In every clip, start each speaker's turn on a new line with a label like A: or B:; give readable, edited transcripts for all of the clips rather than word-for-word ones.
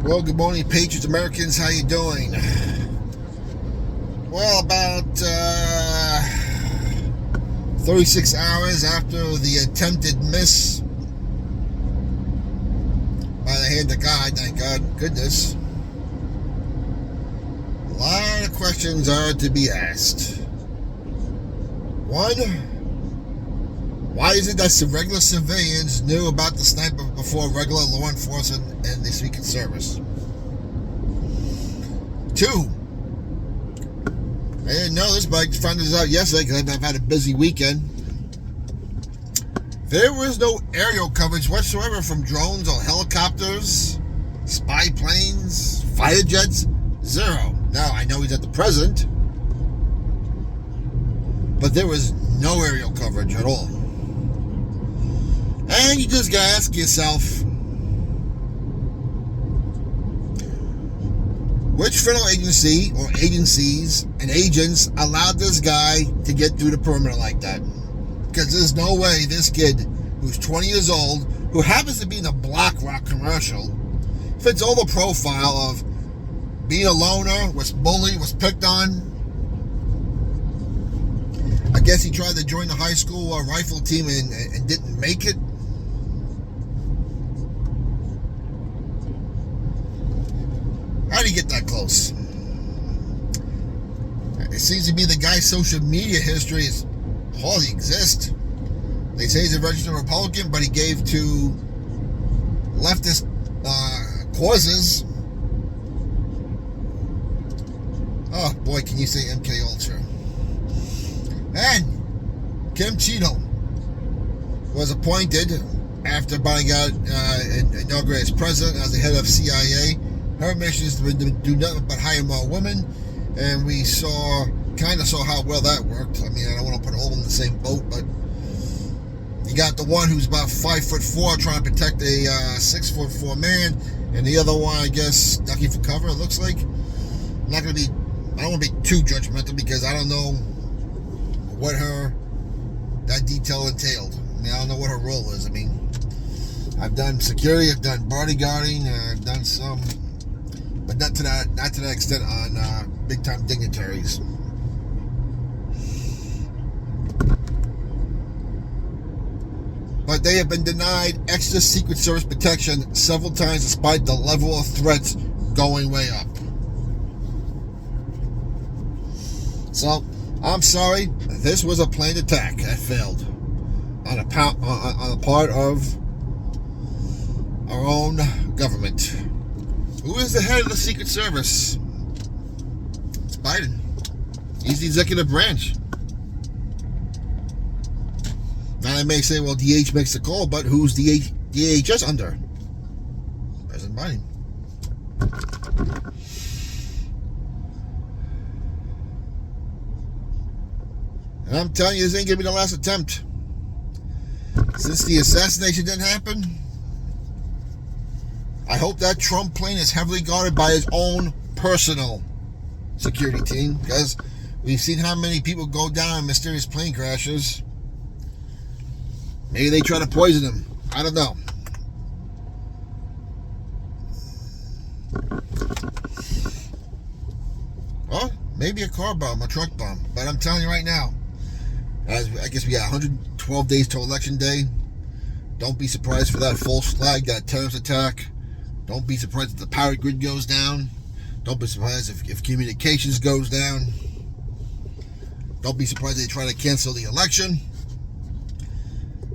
A: Well, good morning, Patriots Americans. How you doing? Well, about 36 hours after the attempted miss by the hand of God, thank God, goodness, a lot of questions are to be asked. One, why is it that regular civilians knew about the sniper before regular law enforcement and the Secret Service? Two, I didn't know this, but I found this out yesterday because I've had a busy weekend. There was no aerial coverage whatsoever from drones or helicopters, spy planes, fighter jets, zero. Now, I know he's at the present, but there was no aerial coverage at all. And you just gotta ask yourself, which federal agency or agencies and agents allowed this guy to get through the perimeter like that? Because there's no way this kid who's 20 years old, who happens to be in a BlackRock commercial, fits all the profile of being a loner, was bullied, was picked on. I guess he tried to join the high school rifle team and didn't make it. How did he get that close? It seems to be the guy's social media history is hardly exist. They say he's a registered Republican, but he gave to leftist causes. Oh boy, can you say MK Ultra? And Kim Cheeto was appointed after Biden got inaugurated as president as the head of CIA. Her mission is to do nothing but hire more women, and we kind of saw how well that worked. I mean, I don't want to put all in the same boat, but you got the one who's about 5'4", trying to protect a 6'4" man, and the other one, I guess, ducking for cover. It looks like. I don't want to be too judgmental because I don't know what that detail entailed. I mean, I don't know what her role is. I mean, I've done security, I've done bodyguarding, I've done some, but not to that extent on big time dignitaries. But they have been denied extra Secret Service protection several times despite the level of threats going way up. So, I'm sorry, this was a planned attack that failed on a part of our own government. Who is the head of the Secret Service? It's Biden. He's the executive branch. Now they may say, well, DH makes the call, but who's DHS under? President Biden. And I'm telling you, this ain't gonna be the last attempt. Since the assassination didn't happen, I hope that Trump plane is heavily guarded by his own personal security team, because we've seen how many people go down in mysterious plane crashes. Maybe they try to poison him. I don't know. Well, maybe a car bomb, a truck bomb. But I'm telling you right now, as I guess we got 112 days till Election Day. Don't be surprised for that false flag, that terrorist attack. Don't be surprised if the power grid goes down. Don't be surprised if communications goes down. Don't be surprised they try to cancel the election.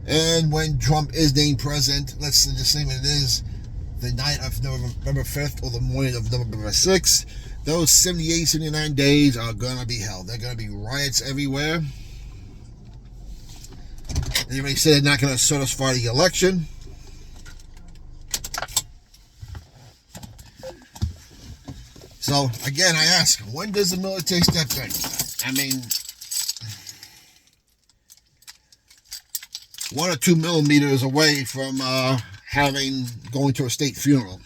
A: And when Trump is named president, let's just say it is the night of November 5th or the morning of November 6th, those 78, 79 days are going to be hell. There are going to be riots everywhere. They already said they're not going to certify the election. So, again, I ask, when does the military step in? I mean, 1 or 2 millimeters away from going to a state funeral.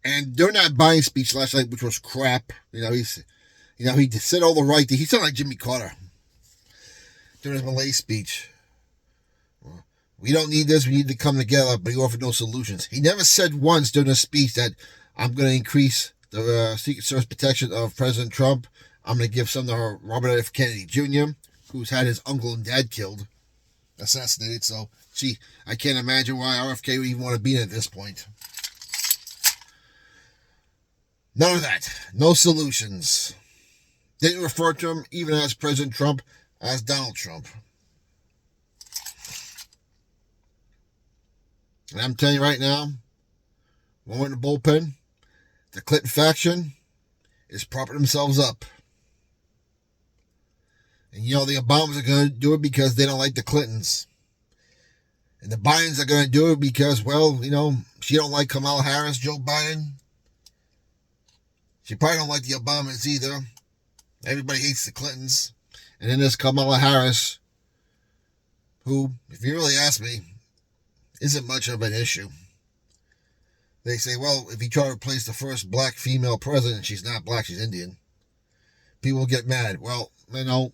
A: And during that Biden speech last night, which was crap, he said all the right things. He sounded like Jimmy Carter during his Malay speech. We don't need this. We need to come together. But he offered no solutions. He never said once during his speech that I'm going to increase the Secret Service protection of President Trump. I'm going to give some to Robert F. Kennedy Jr., who's had his uncle and dad killed, assassinated. So, gee, I can't imagine why RFK would even want to be in at this point. None of that. No solutions. Didn't refer to him, even as President Trump, as Donald Trump. And I'm telling you right now, one in the bullpen, the Clinton faction is propping themselves up. And you know the Obamas are going to do it because they don't like the Clintons. And the Bidens are going to do it because, well, you know, she don't like Kamala Harris, Joe Biden. She probably don't like the Obamas either. Everybody hates the Clintons. And then there's Kamala Harris, who, if you really ask me, isn't much of an issue. They say, well, if you try to replace the first black female president, she's not black, she's Indian. People get mad. Well, you know,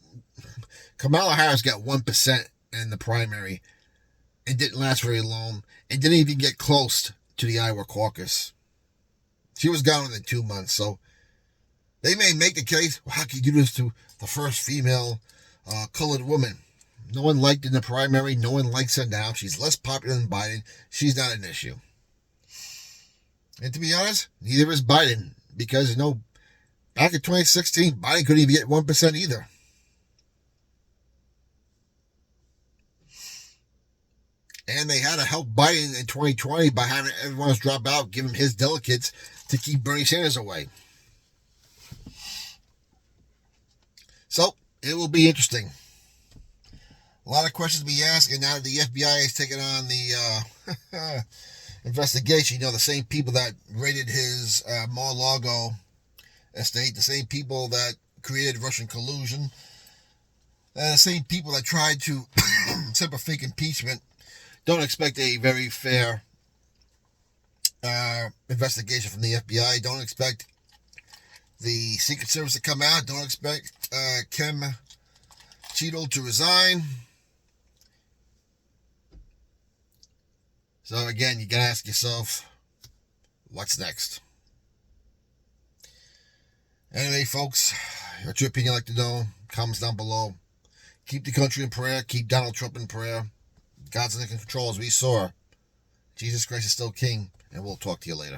A: Kamala Harris got 1% in the primary and didn't last very long and didn't even get close to the Iowa caucus. She was gone within 2 months, so they may make the case, well, how can you do this to the first female colored woman? No one liked her in the primary. No one likes her now. She's less popular than Biden. She's not an issue. And to be honest, neither is Biden. Because, you know, back in 2016, Biden couldn't even get 1% either. And they had to help Biden in 2020 by having everyone else drop out, give him his delegates to keep Bernie Sanders away. So, it will be interesting. A lot of questions to be asked, and now that the FBI is taking on the investigation, you know, the same people that raided his Mar-a-Lago estate, the same people that created Russian collusion, the same people that tried to set up a fake impeachment, don't expect a very fair investigation from the FBI. Don't expect the Secret Service to come out. Don't expect Ken Cheadle to resign. So again, you gotta ask yourself, what's next? Anyway, folks, what's your opinion? I'd like to know. Comments down below. Keep the country in prayer. Keep Donald Trump in prayer. God's in control, as we saw. Jesus Christ is still King, and we'll talk to you later.